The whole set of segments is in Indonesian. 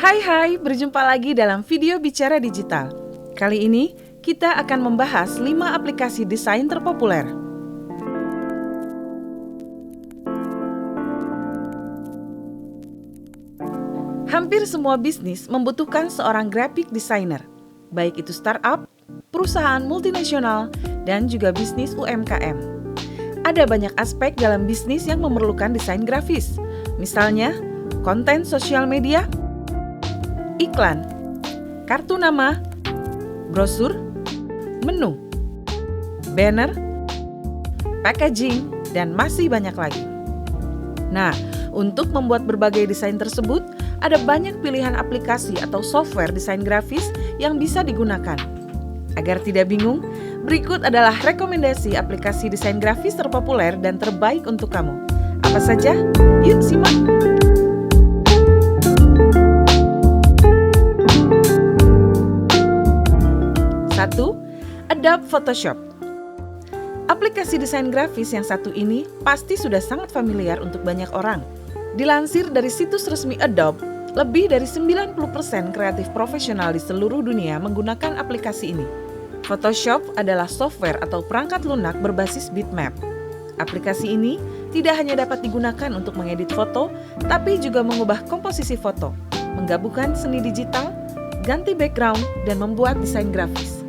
Hai, berjumpa lagi dalam video Bicara Digital. Kali ini, kita akan membahas 5 aplikasi desain terpopuler. Hampir semua bisnis membutuhkan seorang graphic designer, baik itu startup, perusahaan multinasional, dan juga bisnis UMKM. Ada banyak aspek dalam bisnis yang memerlukan desain grafis, misalnya konten sosial media, iklan, kartu nama, brosur, menu, banner, packaging, dan masih banyak lagi. Nah, untuk membuat berbagai desain tersebut, ada banyak pilihan aplikasi atau software desain grafis yang bisa digunakan. Agar tidak bingung, berikut adalah rekomendasi aplikasi desain grafis terpopuler dan terbaik untuk kamu. Apa saja? Yuk simak! 1. Adobe Photoshop. Aplikasi desain grafis yang satu ini pasti sudah sangat familiar untuk banyak orang. Dilansir dari situs resmi Adobe, lebih dari 90% kreatif profesional di seluruh dunia menggunakan aplikasi ini. Photoshop adalah software atau perangkat lunak berbasis bitmap. Aplikasi ini tidak hanya dapat digunakan untuk mengedit foto, tapi juga mengubah komposisi foto, menggabungkan seni digital, ganti background, dan membuat desain grafis.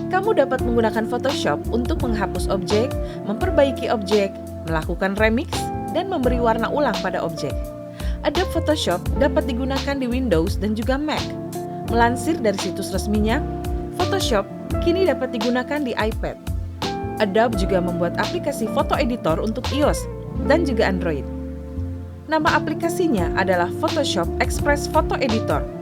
Kamu dapat menggunakan Photoshop untuk menghapus objek, memperbaiki objek, melakukan remix, dan memberi warna ulang pada objek. Adobe Photoshop dapat digunakan di Windows dan juga Mac. Melansir dari situs resminya, Photoshop kini dapat digunakan di iPad. Adobe juga membuat aplikasi foto editor untuk iOS dan juga Android. Nama aplikasinya adalah Photoshop Express Photo Editor.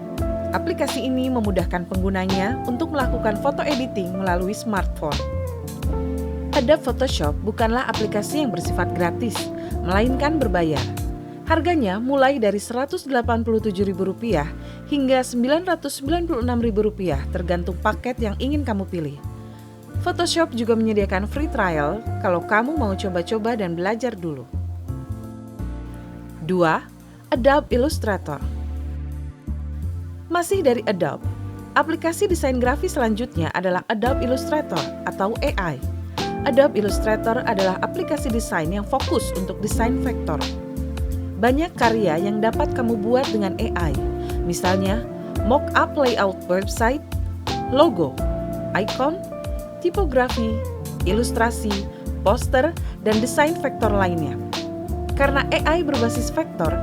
Aplikasi ini memudahkan penggunanya untuk melakukan foto editing melalui smartphone. Adobe Photoshop bukanlah aplikasi yang bersifat gratis, melainkan berbayar. Harganya mulai dari Rp187.000 hingga Rp996.000 tergantung paket yang ingin kamu pilih. Photoshop juga menyediakan free trial kalau kamu mau coba-coba dan belajar dulu. 2. Adobe Illustrator. Masih dari Adobe, aplikasi desain grafis selanjutnya adalah Adobe Illustrator atau AI. Adobe Illustrator adalah aplikasi desain yang fokus untuk desain vektor. Banyak karya yang dapat kamu buat dengan AI, misalnya mock-up layout website, logo, icon, tipografi, ilustrasi, poster, dan desain vektor lainnya. Karena AI berbasis vektor,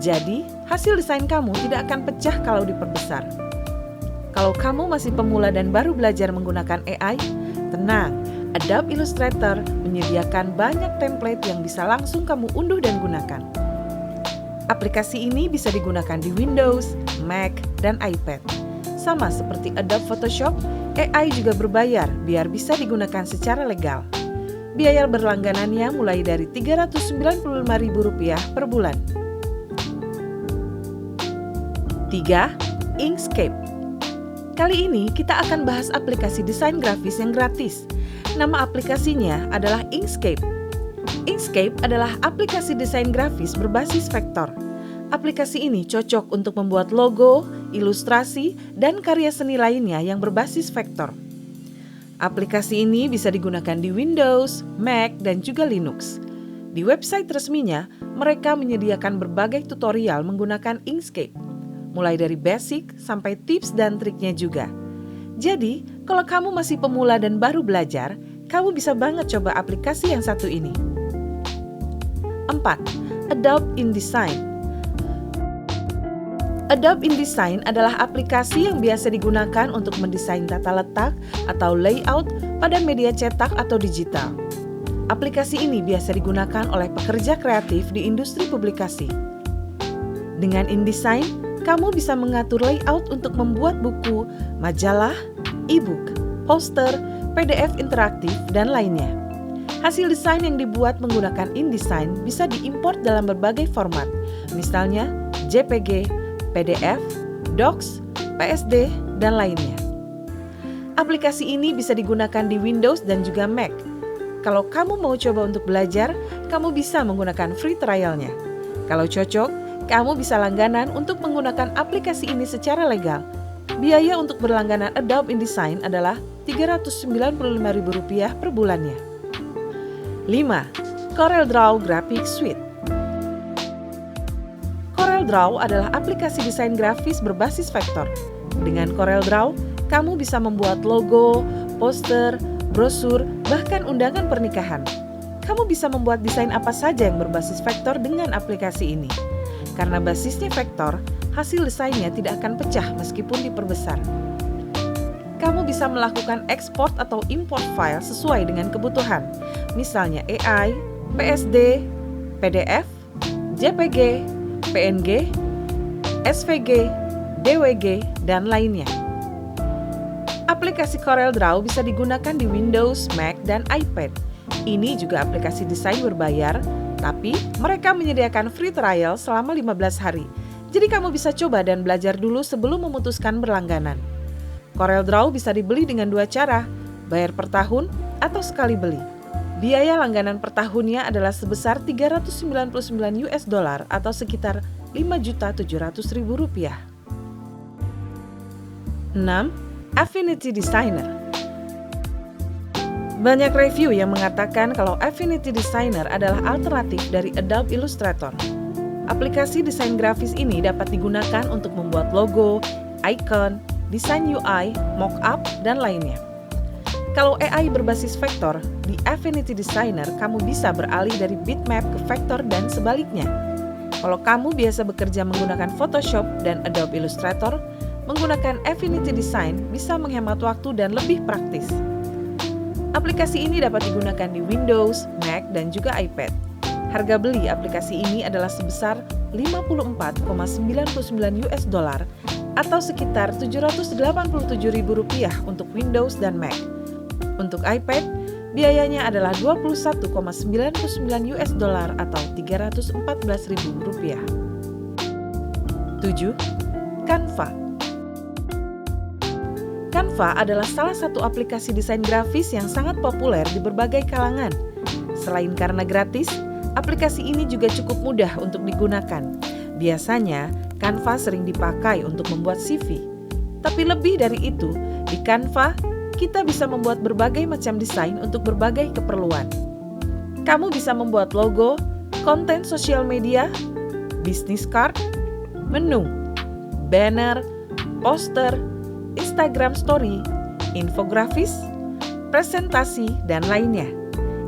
jadi hasil desain kamu tidak akan pecah kalau diperbesar. Kalau kamu masih pemula dan baru belajar menggunakan AI, tenang, Adobe Illustrator menyediakan banyak template yang bisa langsung kamu unduh dan gunakan. Aplikasi ini bisa digunakan di Windows, Mac, dan iPad. Sama seperti Adobe Photoshop, AI juga berbayar biar bisa digunakan secara legal. Biaya berlangganannya mulai dari Rp395.000 per bulan. 3. Inkscape. Kali ini kita akan bahas aplikasi desain grafis yang gratis. Nama aplikasinya adalah Inkscape. Inkscape adalah aplikasi desain grafis berbasis vektor. Aplikasi ini cocok untuk membuat logo, ilustrasi, dan karya seni lainnya yang berbasis vektor. Aplikasi ini bisa digunakan di Windows, Mac, dan juga Linux. Di website resminya, mereka menyediakan berbagai tutorial menggunakan Inkscape, mulai dari basic sampai tips dan triknya juga. Jadi, kalau kamu masih pemula dan baru belajar, kamu bisa banget coba aplikasi yang satu ini. 4. Adobe InDesign. Adobe InDesign adalah aplikasi yang biasa digunakan untuk mendesain tata letak atau layout pada media cetak atau digital. Aplikasi ini biasa digunakan oleh pekerja kreatif di industri publikasi. Dengan InDesign, kamu bisa mengatur layout untuk membuat buku, majalah, e-book, poster, PDF interaktif, dan lainnya. Hasil desain yang dibuat menggunakan InDesign bisa diimport dalam berbagai format, misalnya JPG, PDF, Docs, PSD, dan lainnya. Aplikasi ini bisa digunakan di Windows dan juga Mac. Kalau kamu mau coba untuk belajar, kamu bisa menggunakan free trialnya. Kalau cocok, Kamu bisa langganan untuk menggunakan aplikasi ini secara legal. Biaya untuk berlangganan Adobe InDesign adalah Rp395.000 per bulannya. 5. CorelDRAW Graphic Suite. CorelDRAW adalah aplikasi desain grafis berbasis vektor. Dengan CorelDRAW, kamu bisa membuat logo, poster, brosur, bahkan undangan pernikahan. Kamu bisa membuat desain apa saja yang berbasis vektor dengan aplikasi ini. Karena basisnya vektor, hasil desainnya tidak akan pecah meskipun diperbesar. Kamu bisa melakukan ekspor atau import file sesuai dengan kebutuhan, misalnya AI, PSD, PDF, JPG, PNG, SVG, DWG, dan lainnya. Aplikasi CorelDRAW bisa digunakan di Windows, Mac, dan iPad. Ini juga aplikasi desain berbayar, tapi mereka menyediakan free trial selama 15 hari. Jadi kamu bisa coba dan belajar dulu sebelum memutuskan berlangganan. CorelDRAW bisa dibeli dengan dua cara, bayar per tahun atau sekali beli. Biaya langganan per tahunnya adalah sebesar $399 atau sekitar Rp5.700.000. 6. Affinity Designer. Banyak review yang mengatakan kalau Affinity Designer adalah alternatif dari Adobe Illustrator. Aplikasi desain grafis ini dapat digunakan untuk membuat logo, icon, desain UI, mockup, dan lainnya. Kalau AI berbasis vektor, di Affinity Designer kamu bisa beralih dari bitmap ke vektor dan sebaliknya. Kalau kamu biasa bekerja menggunakan Photoshop dan Adobe Illustrator, menggunakan Affinity Design bisa menghemat waktu dan lebih praktis. Aplikasi ini dapat digunakan di Windows, Mac, dan juga iPad. Harga beli aplikasi ini adalah sebesar $54,99 atau sekitar Rp787.000 untuk Windows dan Mac. Untuk iPad, biayanya adalah $21,99 atau Rp314.000. 7. Canva. Canva adalah salah satu aplikasi desain grafis yang sangat populer di berbagai kalangan. Selain karena gratis, aplikasi ini juga cukup mudah untuk digunakan. Biasanya, Canva sering dipakai untuk membuat CV. Tapi lebih dari itu, di Canva, kita bisa membuat berbagai macam desain untuk berbagai keperluan. Kamu bisa membuat logo, konten sosial media, business card, menu, banner, poster, Instagram Story, infografis, presentasi, dan lainnya.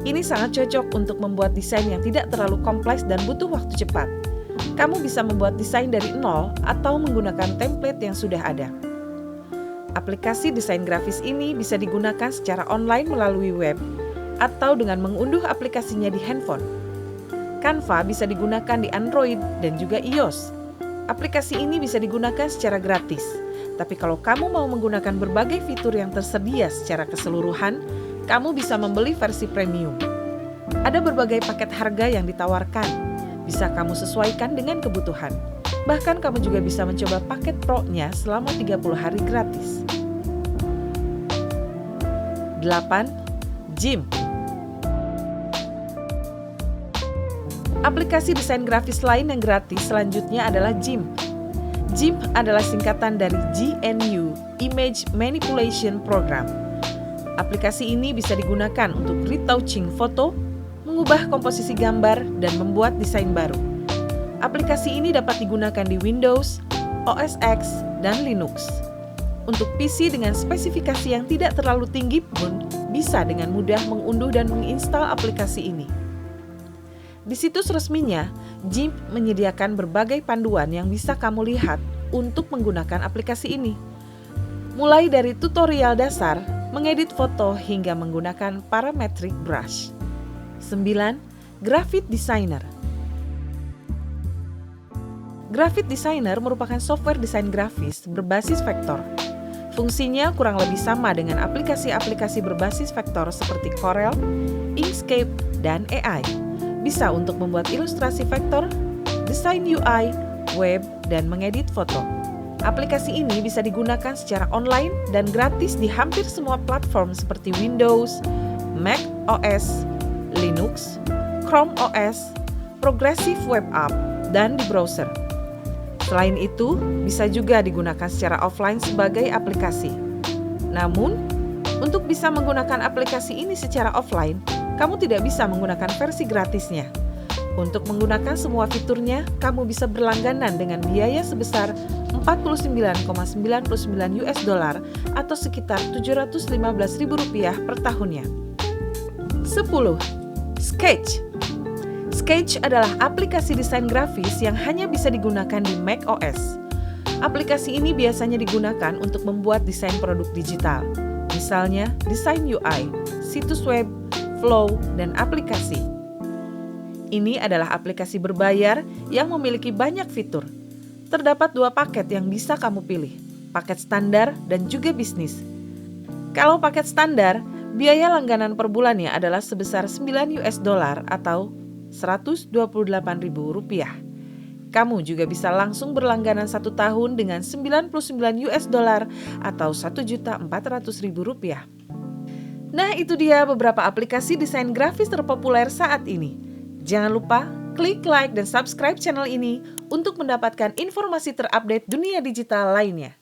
Ini sangat cocok untuk membuat desain yang tidak terlalu kompleks dan butuh waktu cepat. Kamu bisa membuat desain dari nol atau menggunakan template yang sudah ada. Aplikasi desain grafis ini bisa digunakan secara online melalui web atau dengan mengunduh aplikasinya di handphone. Canva bisa digunakan di Android dan juga iOS. Aplikasi ini bisa digunakan secara gratis. Tapi kalau kamu mau menggunakan berbagai fitur yang tersedia secara keseluruhan, kamu bisa membeli versi premium. Ada berbagai paket harga yang ditawarkan. Bisa kamu sesuaikan dengan kebutuhan. Bahkan kamu juga bisa mencoba paket Pro-nya selama 30 hari gratis. 8. GIMP. Aplikasi desain grafis lain yang gratis selanjutnya adalah GIMP. GIMP adalah singkatan dari GNU, Image Manipulation Program. Aplikasi ini bisa digunakan untuk retouching foto, mengubah komposisi gambar, dan membuat desain baru. Aplikasi ini dapat digunakan di Windows, OS X, dan Linux. Untuk PC dengan spesifikasi yang tidak terlalu tinggi pun bisa dengan mudah mengunduh dan menginstal aplikasi ini. Di situs resminya, GIMP menyediakan berbagai panduan yang bisa kamu lihat untuk menggunakan aplikasi ini. Mulai dari tutorial dasar, mengedit foto hingga menggunakan parametric brush. 9. Graphic Designer. Graphic Designer merupakan software desain grafis berbasis vektor. Fungsinya kurang lebih sama dengan aplikasi-aplikasi berbasis vektor seperti Corel, Inkscape, dan AI. Bisa untuk membuat ilustrasi vektor, desain UI, web, dan mengedit foto. Aplikasi ini bisa digunakan secara online dan gratis di hampir semua platform seperti Windows, Mac OS, Linux, Chrome OS, Progressive Web App, dan di browser. Selain itu, bisa juga digunakan secara offline sebagai aplikasi. Namun, untuk bisa menggunakan aplikasi ini secara offline, kamu tidak bisa menggunakan versi gratisnya. Untuk menggunakan semua fiturnya, kamu bisa berlangganan dengan biaya sebesar $49,99 atau sekitar Rp715.000 per tahunnya. 10. Sketch. Sketch adalah aplikasi desain grafis yang hanya bisa digunakan di macOS. Aplikasi ini biasanya digunakan untuk membuat desain produk digital, misalnya desain UI, situs web, flow, dan aplikasi. Ini adalah aplikasi berbayar yang memiliki banyak fitur. Terdapat 2 paket yang bisa kamu pilih, paket standar dan juga bisnis. Kalau paket standar, biaya langganan per bulannya adalah sebesar $9 atau Rp128.000. Kamu juga bisa langsung berlangganan 1 tahun dengan $99 atau Rp1.400.000. Nah, itu dia beberapa aplikasi desain grafis terpopuler saat ini. Jangan lupa klik like dan subscribe channel ini untuk mendapatkan informasi terupdate dunia digital lainnya.